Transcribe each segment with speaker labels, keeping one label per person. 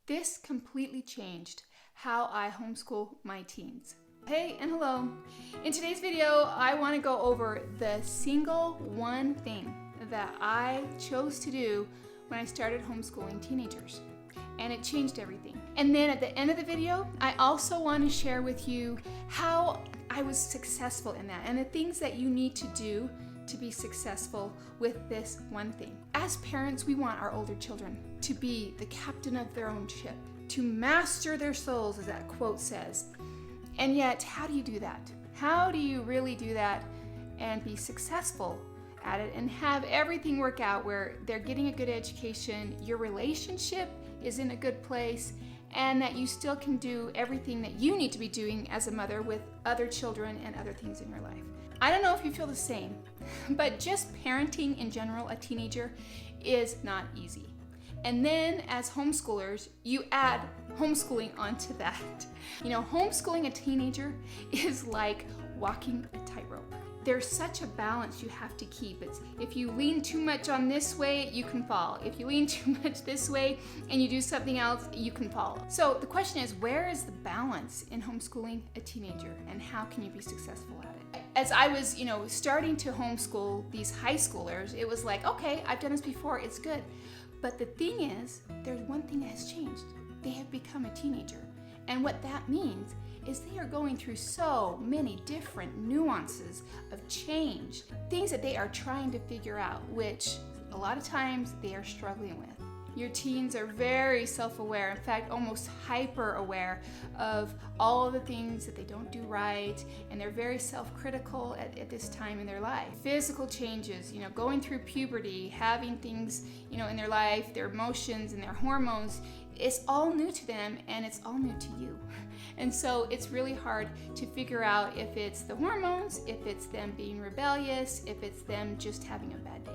Speaker 1: This completely changed how I homeschool my teens. Hey and hello. In today's video, I want to go over the single one thing that I chose to do when I started homeschooling teenagers. And it changed everything. And then at the end of the video, I also want to share with you how I was successful in that and the things that you need to do to be successful with this one thing. As parents, we want our older children to be the captain of their own ship, to master their souls, as that quote says. And yet, how do you do that? How do you really do that and be successful at it and have everything work out where they're getting a good education, your relationship is in a good place, and that you still can do everything that you need to be doing as a mother with other children and other things in your life? I don't know if you feel the same, but just parenting in general, a teenager, is not easy. And then as homeschoolers, you add homeschooling onto that. You know, homeschooling a teenager is like walking a tightrope. There's such a balance you have to keep. It's if you lean too much on this way, you can fall. If you lean too much this way and you do something else, you can fall. So the question is, where is the balance in homeschooling a teenager and how can you be successful at it? As I was, starting to homeschool these high schoolers, it was like, okay, I've done this before, it's good. But the thing is, there's one thing that has changed. They have become a teenager. And what that means is they are going through so many different nuances of change, things that they are trying to figure out, which a lot of times they are struggling with. Your teens are very self-aware, in fact, almost hyper-aware of all of the things that they don't do right, and they're very self-critical at this time in their life. Physical changes, going through puberty, having things, in their life, their emotions and their hormones, it's all new to them and it's all new to you. And so it's really hard to figure out if it's the hormones, if it's them being rebellious, if it's them just having a bad day.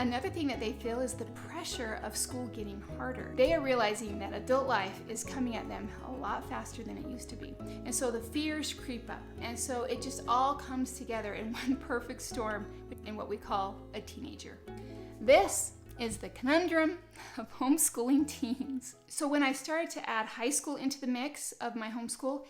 Speaker 1: Another thing that they feel is the pressure of school getting harder. They are realizing that adult life is coming at them a lot faster than it used to be. And so the fears creep up. And so it just all comes together in one perfect storm in what we call a teenager. This is the conundrum of homeschooling teens. So when I started to add high school into the mix of my homeschool,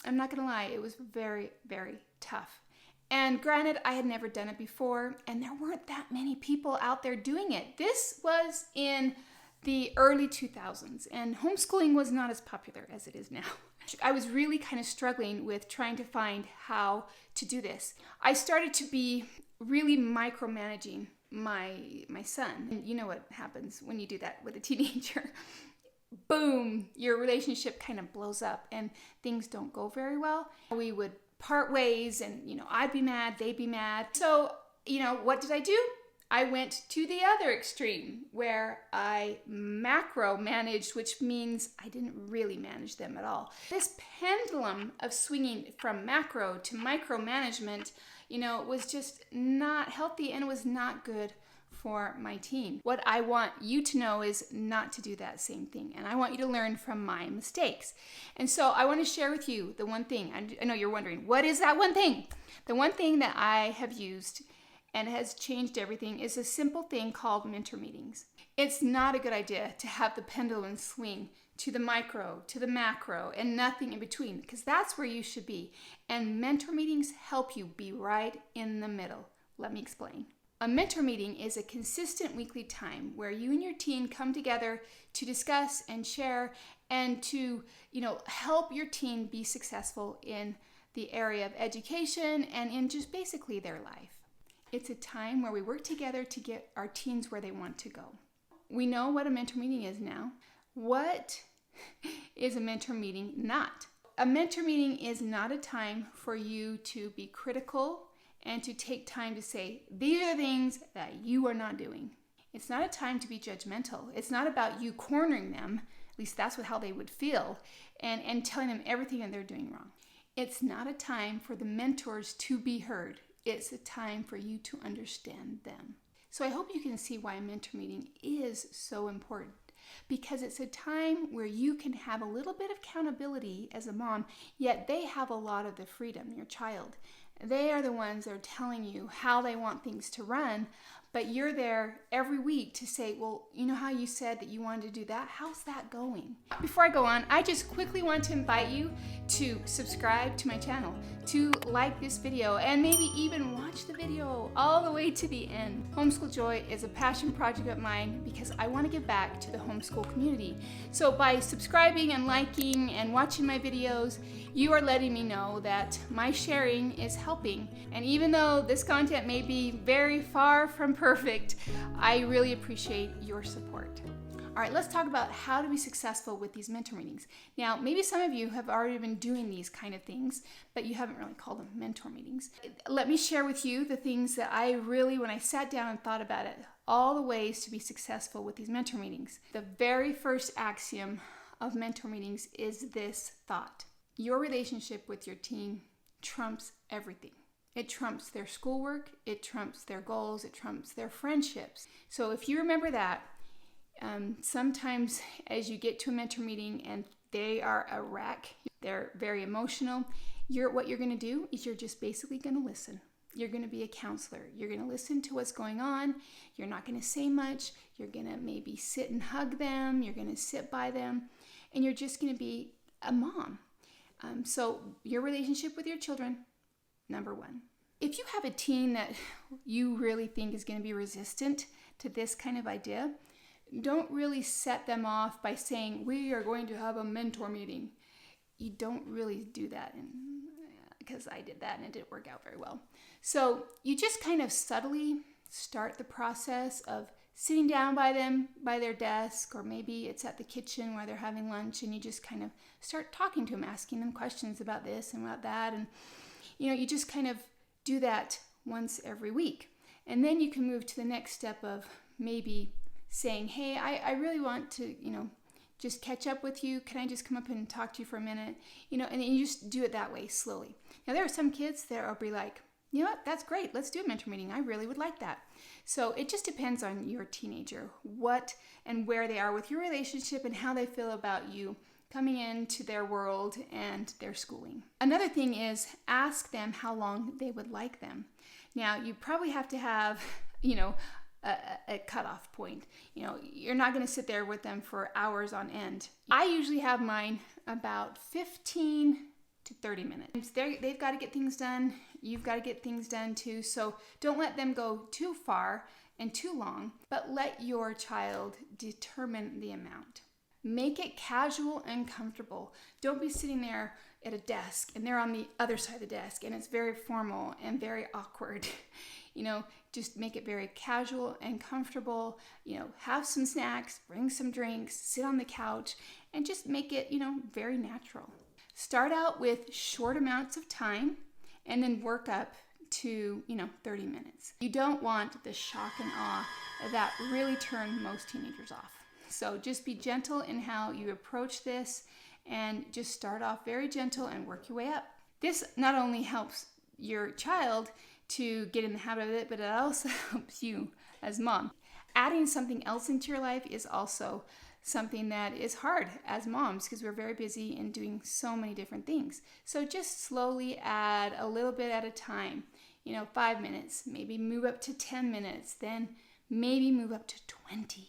Speaker 1: I'm not gonna lie, it was very, very tough. And granted, I had never done it before, and there weren't that many people out there doing it. This was in the early 2000s, and homeschooling was not as popular as it is now. I was really kind of struggling with trying to find how to do this. I started to be really micromanaging my son. And you know what happens when you do that with a teenager. Boom, your relationship kind of blows up and things don't go very well. We would part ways and, I'd be mad, they'd be mad. So, what did I do? I went to the other extreme where I macro managed, which means I didn't really manage them at all. This pendulum of swinging from macro to micromanagement, was just not healthy and it was not good for my teen. What I want you to know is not to do that same thing. And I want you to learn from my mistakes. And so I want to share with you the one thing. I know you're wondering, what is that one thing? The one thing that I have used and has changed everything is a simple thing called mentor meetings. It's not a good idea to have the pendulum swing to the micro, to the macro, and nothing in between, because that's where you should be. And mentor meetings help you be right in the middle. Let me explain. A mentor meeting is a consistent weekly time where you and your teen come together to discuss and share and to, help your teen be successful in the area of education and in just basically their life. It's a time where we work together to get our teens where they want to go. We know what a mentor meeting is now. What is a mentor meeting not? A mentor meeting is not a time for you to be critical and to take time to say, these are things that you are not doing. It's not a time to be judgmental. It's not about you cornering them, at least that's how they would feel, and telling them everything that they're doing wrong. It's not a time for the mentors to be heard. It's a time for you to understand them. So I hope you can see why a mentor meeting is so important, because it's a time where you can have a little bit of accountability as a mom, yet they have a lot of the freedom, your child. They are the ones that are telling you how they want things to run, but you're there every week to say, well, you know how you said that you wanted to do that? How's that going? Before I go on, I just quickly want to invite you to subscribe to my channel, to like this video, and maybe even watch the video all the way to the end. Homeschool Joy is a passion project of mine because I want to give back to the homeschool community. So by subscribing and liking and watching my videos, you are letting me know that my sharing is helping. And even though this content may be very far from perfect, I really appreciate your support. All right, let's talk about how to be successful with these mentor meetings. Now, maybe some of you have already been doing these kind of things, but you haven't really called them mentor meetings. Let me share with you the things that I really, when I sat down and thought about it, all the ways to be successful with these mentor meetings. The very first axiom of mentor meetings is this thought: your relationship with your teen trumps everything. It trumps their schoolwork, it trumps their goals, it trumps their friendships. So if you remember that, sometimes as you get to a mentor meeting and they are a wreck, they're very emotional, what you're going to do is you're just basically going to listen. You're going to be a counselor. You're going to listen to what's going on. You're not going to say much. You're going to maybe sit and hug them. You're going to sit by them. And you're just going to be a mom. So your relationship with your children, number one. If you have a teen that you really think is going to be resistant to this kind of idea, don't really set them off by saying, we are going to have a mentor meeting. You don't really do that, because I did that and it didn't work out very well. So you just kind of subtly start the process of sitting down by them, by their desk, or maybe it's at the kitchen while they're having lunch, and you just kind of start talking to them, asking them questions about this and about that. And, you just kind of do that once every week. And then you can move to the next step of maybe saying, hey, I really want to, just catch up with you. Can I just come up and talk to you for a minute? And then you just do it that way, slowly. Now, there are some kids that will be like, you know what, that's great. Let's do a mentor meeting. I really would like that. So it just depends on your teenager, what and where they are with your relationship and how they feel about you coming into their world and their schooling. Another thing is ask them how long they would like them. Now, you probably have to have, a cutoff point. You're not going to sit there with them for hours on end. I usually have mine about 15 to 30 minutes. They've got to get things done. You've got to get things done too. So don't let them go too far and too long, but let your child determine the amount. Make it casual and comfortable. Don't be sitting there at a desk and they're on the other side of the desk and it's very formal and very awkward. Just make it very casual and comfortable. Have some snacks, bring some drinks, sit on the couch, and just make it, very natural. Start out with short amounts of time and then work up to, 30 minutes. You don't want the shock and awe that really turn most teenagers off. So just be gentle in how you approach this and just start off very gentle and work your way up. This not only helps your child to get in the habit of it, but it also helps you as mom. Adding something else into your life is also something that is hard as moms because we're very busy and doing so many different things. So just slowly add a little bit at a time. 5 minutes, maybe move up to 10 minutes, then maybe move up to 20.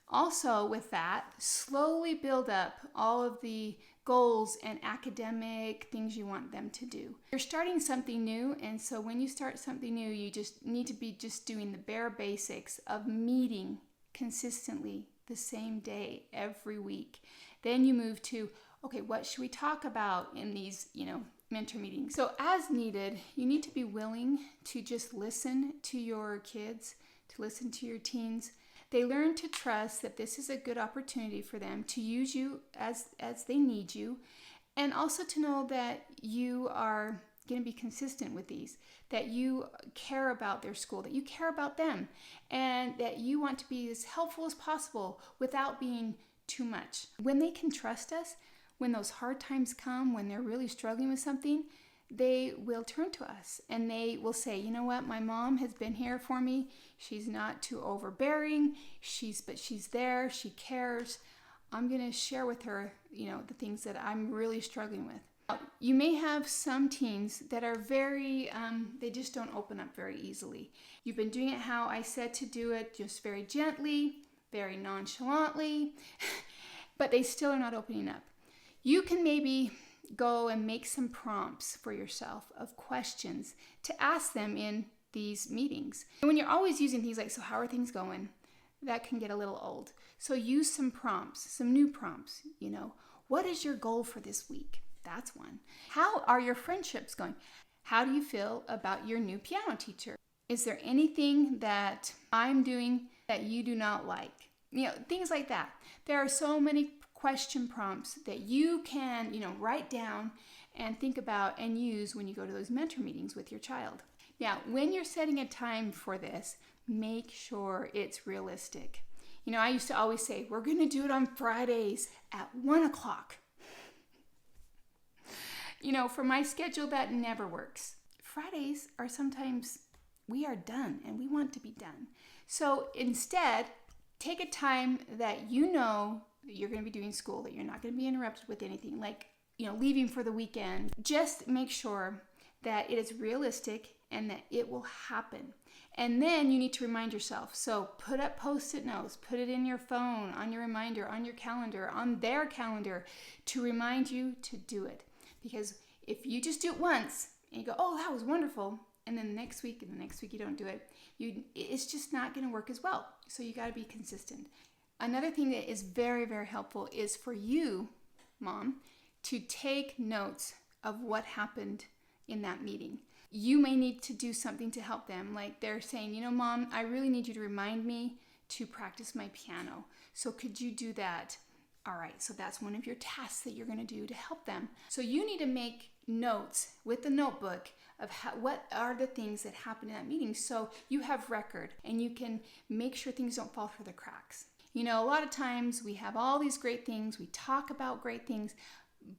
Speaker 1: Also with that, slowly build up all of the goals and academic things you want them to do. You're starting something new, and so when you start something new, you just need to be just doing the bare basics of meeting consistently the same day every week. Then you move to, okay, what should we talk about in these, mentor meetings? So as needed, you need to be willing to just listen to your kids, to listen to your teens. They learn to trust that this is a good opportunity for them to use you as they need you, and also to know that you are going to be consistent with these, that you care about their school, that you care about them, and that you want to be as helpful as possible without being too much. When they can trust us, when those hard times come, when they're really struggling with something, they will turn to us and they will say, you know what, my mom has been here for me. She's not too overbearing. But she's there. She cares. I'm going to share with her, the things that I'm really struggling with. You may have some teens that are very, they just don't open up very easily. You've been doing it how I said to do it, just very gently, very nonchalantly, but they still are not opening up. You can maybe go and make some prompts for yourself of questions to ask them in these meetings. And when you're always using things like, so how are things going? That can get a little old. So use some prompts, some new prompts, What is your goal for this week? That's one. How are your friendships going? How do you feel about your new piano teacher? Is there anything that I'm doing that you do not like? Things like that. There are so many question prompts that you can, write down and think about and use when you go to those mentor meetings with your child. Now, when you're setting a time for this, make sure it's realistic. I used to always say, we're going to do it on Fridays at 1 o'clock. For my schedule, that never works. Fridays are sometimes we are done and we want to be done. So instead, take a time that you're going to be doing school, that you're not going to be interrupted with anything, like, leaving for the weekend. Just make sure that it is realistic and that it will happen. And then you need to remind yourself. So put up Post-it notes, put it in your phone, on your reminder, on your calendar, on their calendar to remind you to do it. Because if you just do it once and you go, oh, that was wonderful, and then the next week you don't do it, it's just not going to work as well. So you got to be consistent. Another thing that is very, very helpful is for you, Mom, to take notes of what happened in that meeting. You may need to do something to help them. Like they're saying, Mom, I really need you to remind me to practice my piano. So could you do that? All right, so that's one of your tasks that you're going to do to help them. So you need to make notes with the notebook of what are the things that happened in that meeting, so you have record and you can make sure things don't fall through the cracks. A lot of times we have all these great things, we talk about great things,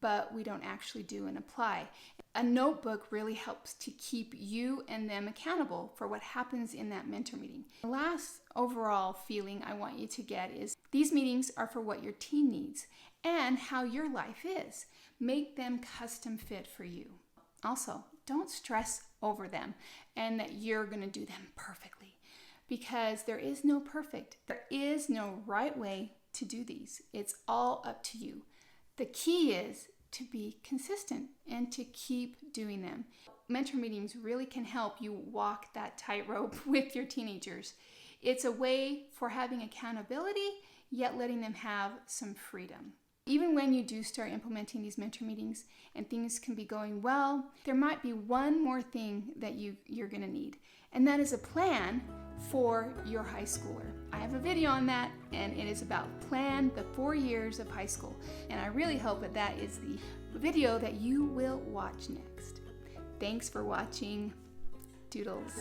Speaker 1: but we don't actually do and apply. A notebook really helps to keep you and them accountable for what happens in that mentor meeting. The last overall feeling I want you to get is these meetings are for what your teen needs and how your life is. Make them custom fit for you. Also, don't stress over them and that you're going to do them perfectly, because there is no perfect. There is no right way to do these. It's all up to you. The key is to be consistent and to keep doing them. Mentor meetings really can help you walk that tightrope with your teenagers. It's a way for having accountability, yet letting them have some freedom. Even when you do start implementing these mentor meetings and things can be going well, there might be one more thing that you're going to need, and that is a plan for your high schooler. I have a video on that, and it is about plan the 4 years of high school, and I really hope that is the video that you will watch next. Thanks for watching. Doodles.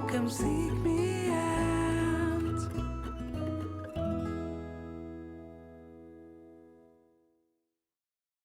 Speaker 2: Come seek me.